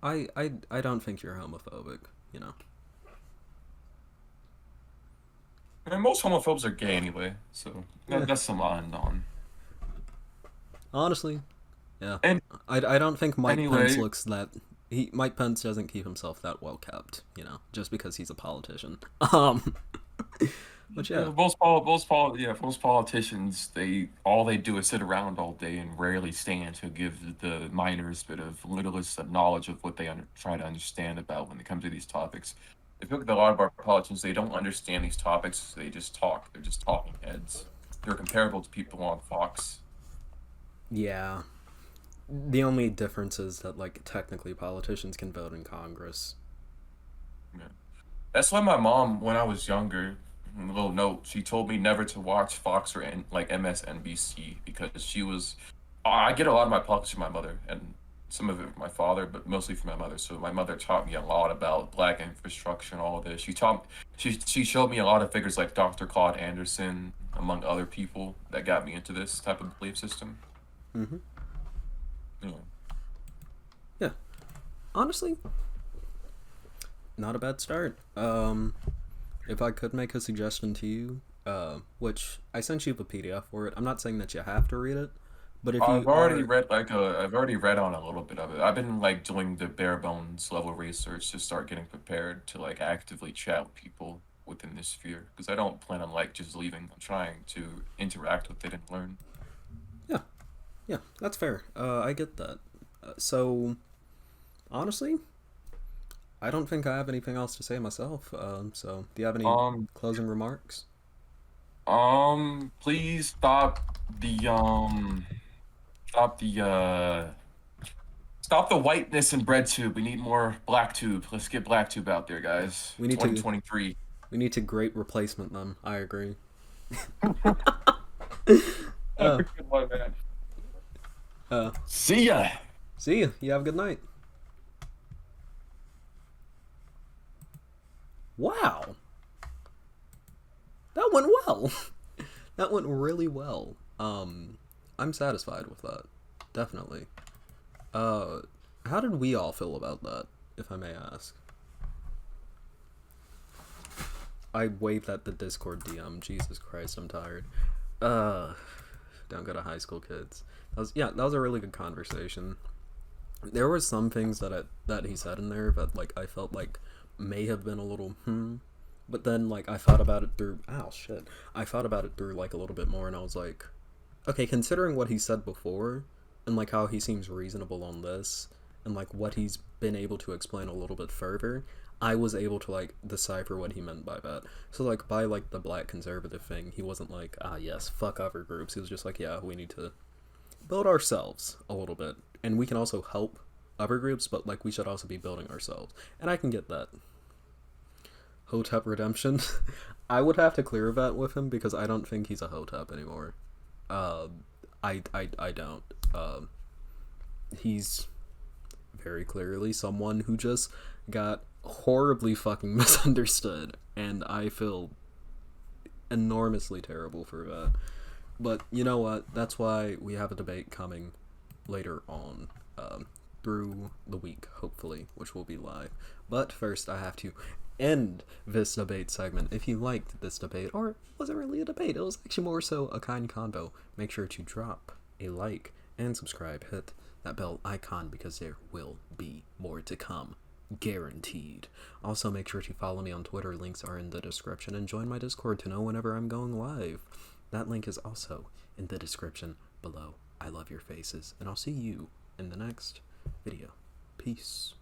I don't think you're homophobic. You know, and most homophobes are gay anyway, so yeah. that's some on on. Honestly, yeah. And I don't think Mike Pence anyway, looks that. Mike Pence doesn't keep himself that well kept. Just because he's a politician. But Yeah, yeah, most politicians, all they do is sit around all day and rarely stand to give the minors bit of littlest of knowledge of what they try to understand about when it comes to these topics. If you look at a lot of our politicians, they don't understand these topics. They just talk. They're just talking heads. They're comparable to people on Fox. yeah. The only difference is that like technically politicians can vote in Congress. Yeah. That's why my mom, when I was younger, a little note, she told me never to watch Fox or like MSNBC because she was. I get a lot of my politics from my mother and some of it from my father, but mostly from my mother. So my mother taught me a lot about black infrastructure and all of this. She showed me a lot of figures like Dr. Claude Anderson, among other people that got me into this type of belief system. Mm-hmm. Yeah. Yeah. Honestly, not a bad start. If I could make a suggestion to you, which I sent you the PDF for it. I'm not saying that you have to read it, but if you are, I've already read on a little bit of it. I've been like doing the bare bones level research to start getting prepared to like actively chat with people within this sphere because I don't plan on like just leaving. I'm trying to interact with it and learn. yeah, yeah, that's fair. I get that. So honestly, I don't think I have anything else to say myself. So do you have any Um, closing remarks? please the um stop the uh stop the whiteness in bread tube. We need more black tube. Let's get black tube out there, guys. We need to 2023. we need to great replacement them. I agree. Have Uh, a good one, man. uh, See ya. See you. You have a good night. Wow, that went well. That went really well. I'm satisfied with that. Definitely. Uh, how did we all feel about that, if I may ask? I waved at the Discord DM. Jesus Christ, I'm tired. Uh, don't go to high school, kids. That was a really good conversation. There were some things that he said in there that like I felt like may have been a little but then like I thought about it through. Ow, shit. I thought about it through like a little bit more, and I was like, okay, considering what he said before, and like how he seems reasonable on this, and like what he's been able to explain a little bit further, I was able to like decipher what he meant by that. So like by like the black conservative thing, he wasn't like, ah yes, fuck other groups. He was just like, yeah, we need to build ourselves a little bit, and we can also help other groups, but like we should also be building ourselves. And I can get that. Hotep Redemption. I would have to clear that with him because I don't think he's a Hotep anymore. Uh, I don't. He's very clearly someone who just got horribly fucking misunderstood, and I feel enormously terrible for that. But you know what? That's why we have a debate coming later on through the week, hopefully, which will be live. But first, I have to end this debate segment. If you liked this debate, or it wasn't really a debate, it was actually more so a kind convo, make sure to drop a like and subscribe. Hit that bell icon because there will be more to come. Guaranteed. Also, make sure to follow me on Twitter. Links are in the description, and join my Discord to know whenever I'm going live. That link is also in the description below. I love your faces, and I'll see you in the next video. Peace.